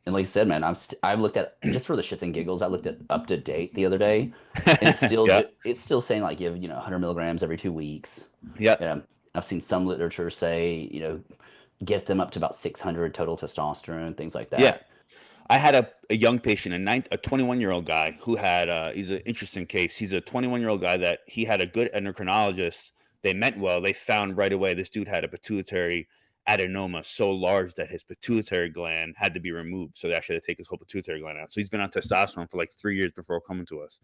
And like I said, man, I've looked at just for the shits and giggles. I looked at up to date the other day, and Yeah. it's still saying like give 100 milligrams every 2 weeks. Yeah. I've seen some literature say get them up to about 600 total testosterone, things like Yeah. that. I had a young patient, a 21-year-old guy who had, he's an interesting case. He's a 21-year-old guy that he had a good endocrinologist. They meant well. They found right away this dude had a pituitary adenoma so large that his pituitary gland had to be removed. So they actually had to take his whole pituitary gland out. So he's been on testosterone for like 3 years before coming to us.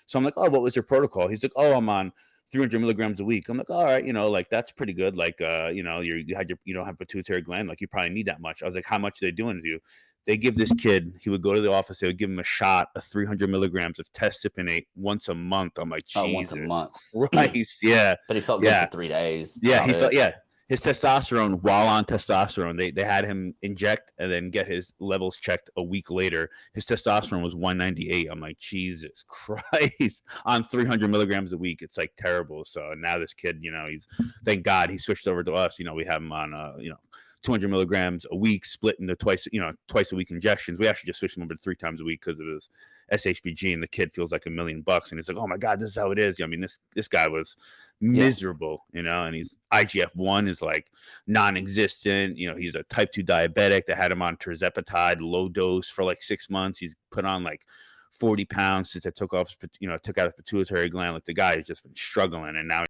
So I'm like, oh, what was your protocol? He's like, oh, I'm on 300 milligrams a week. I'm like, all right, like that's pretty good. Like, you don't have pituitary gland. Like you probably need that much. I was like, how much are they doing to you? They give this kid, he would go to the office, they would give him a shot of 300 milligrams of testipinate once a month. I'm like, Oh, once a Jesus month. Christ. Yeah. But he felt good for Yeah. 3 days. That's Yeah. about He felt, it. yeah. His testosterone, while on testosterone, they had him inject and then get his levels checked a week later. His testosterone was 198. I'm like, Jesus Christ, on 300 milligrams a week. It's like terrible. So now this kid, he's, thank God he switched over to us. We have him on, 200 milligrams a week, split into twice a week injections. We actually just switched him over to 3 times a week because of his SHBG, and the kid feels like $1,000,000, and he's like, oh my God, this is how it is. I mean, this guy was Yeah. miserable, and he's IGF-1 is like non-existent. He's a type 2 diabetic that had him on tirzepatide low dose for like 6 months. He's put on like 40 pounds since I took out his pituitary gland. Like the guy has just been struggling, and now